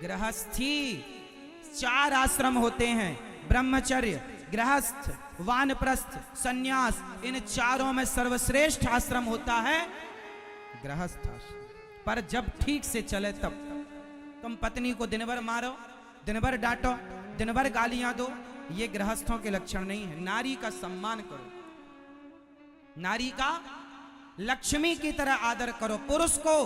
गृहस्थी। 4 आश्रम होते हैं, ब्रह्मचर्य, गृहस्थ, वानप्रस्थ, सन्यास। इन चारों में सर्वश्रेष्ठ आश्रम होता है गृहस्थ आश्रम। पर जब ठीक से चले तब। तुम पत्नी को दिन भर मारो, दिन भर डांटो, दिन भर गालियां दो, ये गृहस्थों के लक्षण नहीं है। नारी का सम्मान करो, नारी का लक्ष्मी की तरह आदर करो। पुरुष को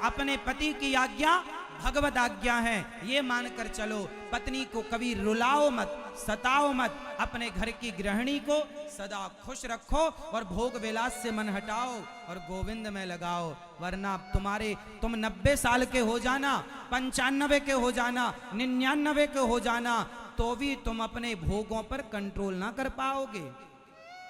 अपने पति की आज्ञा भगवत आज्ञा है, ये मानकर चलो। पत्नी को कभी रुलाओ मत, सताओ मत। अपने घर की गृहिणी को सदा खुश रखो और भोग विलास से मन हटाओ और गोविंद में लगाओ। वरना तुम 90 साल के हो जाना, 95 के हो जाना, 99 के हो जाना, तो भी तुम अपने भोगों पर कंट्रोल ना कर पाओगे।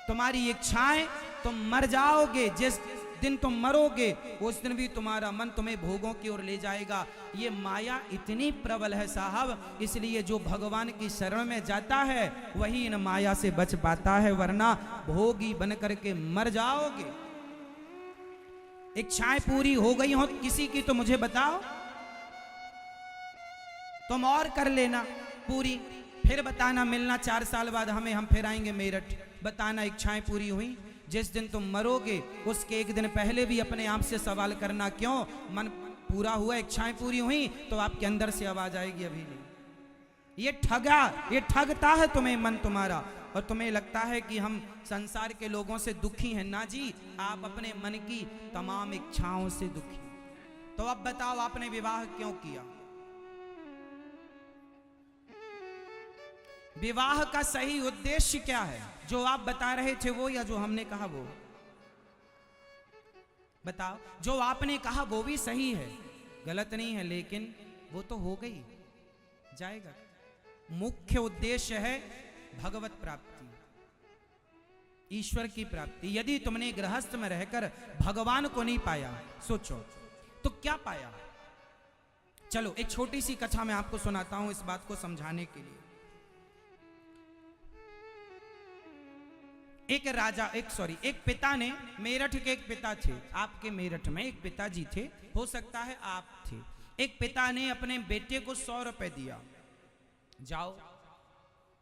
तुम्हारी इच्छाएं, तुम मर जाओगे। जिस दिन तुम मरोगे उस दिन भी तुम्हारा मन तुम्हें भोगों की ओर ले जाएगा। ये माया इतनी प्रबल है साहब, इसलिए जो भगवान की शरण में जाता है वही इन माया से बच पाता है, वरना भोगी बन करके मर जाओगे। इच्छाएं पूरी हो गई हो किसी की तो मुझे बताओ, तुम और कर लेना पूरी, फिर बताना, मिलना 4 साल बाद हमें, हम फिर आएंगे मेरठ, बताना इच्छाएं पूरी हुई। जिस दिन तुम मरोगे उसके 1 दिन पहले भी अपने आप से सवाल करना, क्यों मन पूरा हुआ, इच्छाएं पूरी हुई, तो आपके अंदर से आवाज आएगी अभी नहीं। ये ठगता है तुम्हें मन तुम्हारा, और तुम्हें लगता है कि हम संसार के लोगों से दुखी हैं। ना जी, आप अपने मन की तमाम इच्छाओं से दुखी। तो अब बताओ, आपने विवाह क्यों किया? विवाह का सही उद्देश्य क्या है? जो आप बता रहे थे वो, या जो हमने कहा वो? बताओ। जो आपने कहा वो भी सही है, गलत नहीं है, लेकिन वो तो हो गई, जाएगा। मुख्य उद्देश्य है भगवत प्राप्ति, ईश्वर की प्राप्ति। यदि तुमने गृहस्थ में रहकर भगवान को नहीं पाया, सोचो तो क्या पाया? चलो एक छोटी सी कथा मैं आपको सुनाता हूं इस बात को समझाने के लिए। एक पिता ने, मेरठ के एक पिता थे, आपके मेरठ में एक पिताजी थे, हो सकता है आप थे। एक पिता ने अपने बेटे को 100 रुपए दिया, जाओ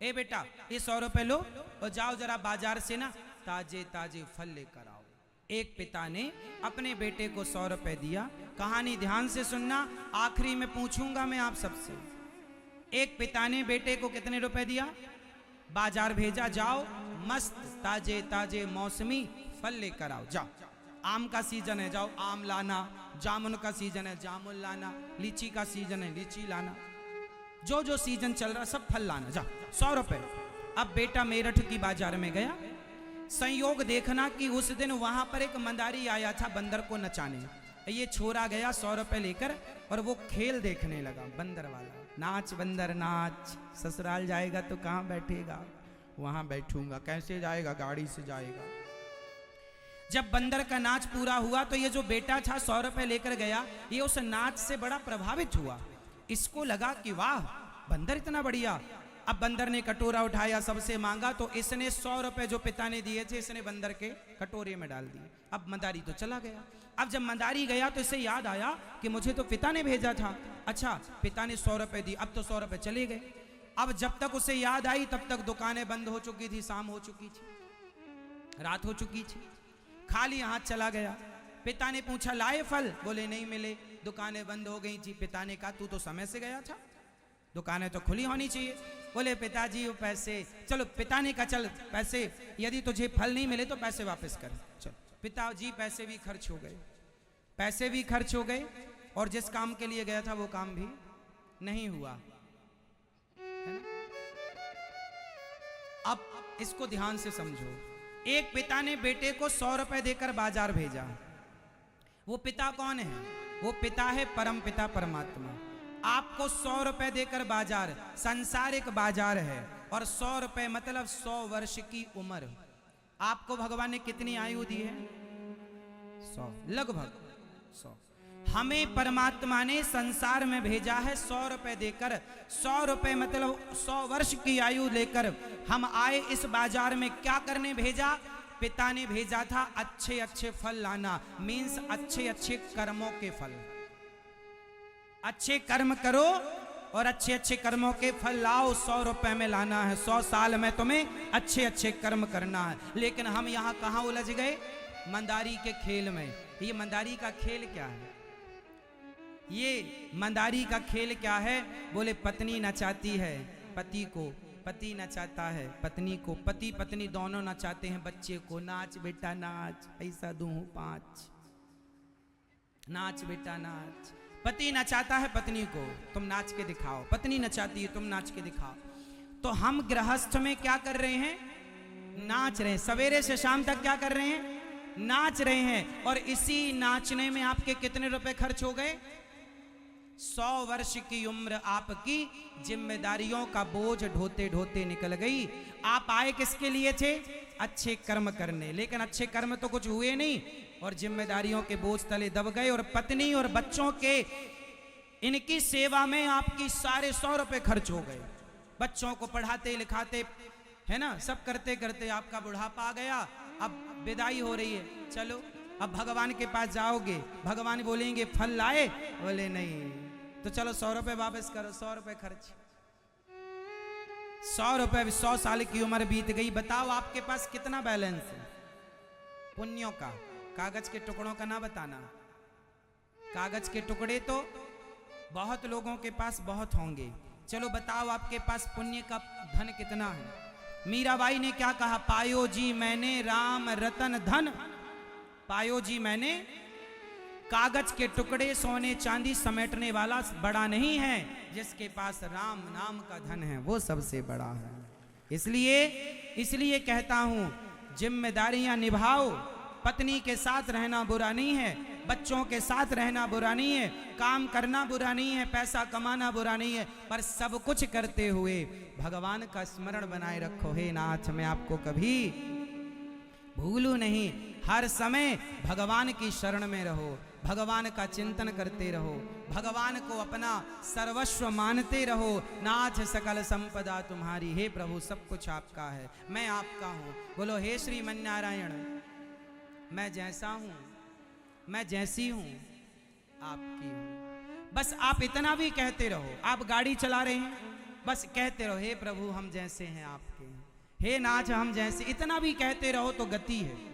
ए बेटा ये 100 रुपए लो और जाओ जरा बाजार से ना ताजे ताजे फल लेकर आओ। एक पिता ने अपने बेटे को 100 रुपए दिया। कहानी ध्यान से सुनना, आखिरी में पूछूंगा मैं आप सबसे। एक पिता ने बेटे को कितने रुपए दिया? बाजार भेजा, जाओ मस्त ताजे ताजे मौसमी फल लेकर आओ। जाओ, आम का सीजन है, जाओ आम लाना, जामुन का सीजन है, जामुन लाना, लीची का सीजन है, लीची लाना, जो जो सीजन चल रहा सब फल लाना, जाओ। 100 रुपए। अब बेटा मेरठ की बाजार में गया। संयोग देखना कि उस दिन वहां पर एक मंदारी आया था बंदर को नचाने। ये छोरा गया 100 रुपए लेकर और वो खेल देखने लगा, बंदर वाला। नाच बंदर नाच, ससुराल जाएगा तो कहाँ बैठेगा? वहां बैठूंगा। कैसे जाएगा? गाड़ी से जाएगा। जब बंदर का नाच पूरा हुआ तो ये जो बेटा था 100 रुपए लेकर गया, ये उस नाच से बड़ा प्रभावित हुआ। इसको लगा कि वाह बंदर इतना बढ़िया। अब बंदर ने कटोरा उठाया, सबसे मांगा, तो इसने 100 रुपए जो पिता ने दिए थे इसने बंदर के कटोरे में डाल दिए। अब मंदारी तो चला गया। अब जब मंदारी गया तो इसे याद आया कि मुझे तो पिता ने भेजा था। अच्छा, पिता ने 100 रुपए दिए, अब तो 100 रुपए चले गए। अब जब तक उसे याद आई तब तक दुकानें बंद हो चुकी थी, शाम हो चुकी थी, रात हो चुकी थी। खाली हाथ चला गया। पिता ने पूछा लाए फल? बोले नहीं मिले, दुकानें बंद हो गई थी। पिता ने कहा तू तो समय से गया था, दुकानें तो खुली होनी चाहिए। बोले पिताजी वो पैसे, चलो पिता ने कहा चल पैसे, यदि तुझे फल नहीं मिले तो पैसे वापस कर। चलो पिताजी, पैसे भी खर्च हो गए, पैसे भी खर्च हो गए और जिस काम के लिए गया था वो काम भी नहीं हुआ। अब इसको ध्यान से समझो। एक पिता ने बेटे को 100 रुपए देकर बाजार भेजा। वो पिता कौन है? वो पिता है परम पिता परमात्मा। आपको 100 रुपए देकर बाजार, सांसारिक बाजार है, और 100 रुपए मतलब 100 वर्ष की उम्र। आपको भगवान ने कितनी आयु दी है? 100, लगभग 100। हमें परमात्मा ने संसार में भेजा है 100 रुपए देकर। 100 रुपए मतलब 100 वर्ष की आयु लेकर हम आए इस बाजार में। क्या करने भेजा? पिता ने भेजा था अच्छे अच्छे फल लाना, मीन्स अच्छे अच्छे कर्मों के फल। अच्छे कर्म करो और अच्छे अच्छे कर्मों के फल लाओ। 100 रुपए में लाना है, 100 साल में तुम्हें अच्छे अच्छे कर्म करना है। लेकिन हम यहाँ कहाँ उलझ गए? मंदारी के खेल में। ये मंदारी का खेल क्या है? ये मंदारी का खेल क्या है? बोले पत्नी नचाती है पति को, पति नचाता है पत्नी को, पति पत्नी दोनों नचाते हैं बच्चे को। नाच बेटा नाच, पैसा दूं 5, नाच बेटा नाच। पति नचाता है पत्नी को, तुम नाच के दिखाओ। पत्नी नचाती है, तुम नाच के दिखाओ। तो हम गृहस्थ में क्या कर रहे हैं? नाच रहे हैं। सवेरे से शाम तक क्या कर रहे हैं? नाच रहे हैं। और इसी नाचने में आपके कितने रुपए खर्च हो गए? 100 वर्ष की उम्र आपकी जिम्मेदारियों का बोझ ढोते ढोते निकल गई। आप आए किसके लिए थे? अच्छे कर्म करने। लेकिन अच्छे कर्म तो कुछ हुए नहीं और जिम्मेदारियों के बोझ तले दब गए। और पत्नी और बच्चों के इनकी सेवा में आपकी सारे 100 रुपए खर्च हो गए। बच्चों को पढ़ाते लिखाते, है ना, सब करते करते आपका बुढ़ापा आ गया। अब विदाई हो रही है, चलो अब भगवान के पास जाओगे। भगवान बोलेंगे फल लाए? बोले नहीं। तो चलो 100 रुपए वापस करो। 100 रुपए खर्च, 100 रुपए। 100 साल की उम्र बीत गई। बताओ आपके पास कितना बैलेंस है पुण्यों का? कागज के टुकड़ों का ना बताना। कागज के टुकड़े तो बहुत लोगों के पास बहुत होंगे। चलो बताओ आपके पास पुण्य का धन कितना है? मीराबाई ने क्या कहा? पायो जी मैंने राम रतन धन। पायो जी मैंने, कागज के टुकड़े सोने चांदी समेटने वाला बड़ा नहीं है, जिसके पास राम नाम का धन है वो सबसे बड़ा है। इसलिए कहता हूं जिम्मेदारियां निभाओ। पत्नी के साथ रहना बुरा नहीं है, बच्चों के साथ रहना बुरा नहीं है, काम करना बुरा नहीं है, पैसा कमाना बुरा नहीं है, पर सब कुछ करते हुए भगवान का स्मरण बनाए रखो। हे नाथ, मैं आपको कभी भूलू नहीं। हर समय भगवान की शरण में रहो, भगवान का चिंतन करते रहो, भगवान को अपना सर्वस्व मानते रहो। नाथ सकल संपदा तुम्हारी, हे प्रभु सब कुछ आपका है, मैं आपका हूँ। बोलो हे श्रीमन नारायण, मैं जैसा हूँ, मैं जैसी हूँ आपकी हूँ। बस आप इतना भी कहते रहो। आप गाड़ी चला रहे हैं, बस कहते रहो हे प्रभु हम जैसे हैं आपके हैं, हे नाथ हम जैसे। इतना भी कहते रहो तो गति है।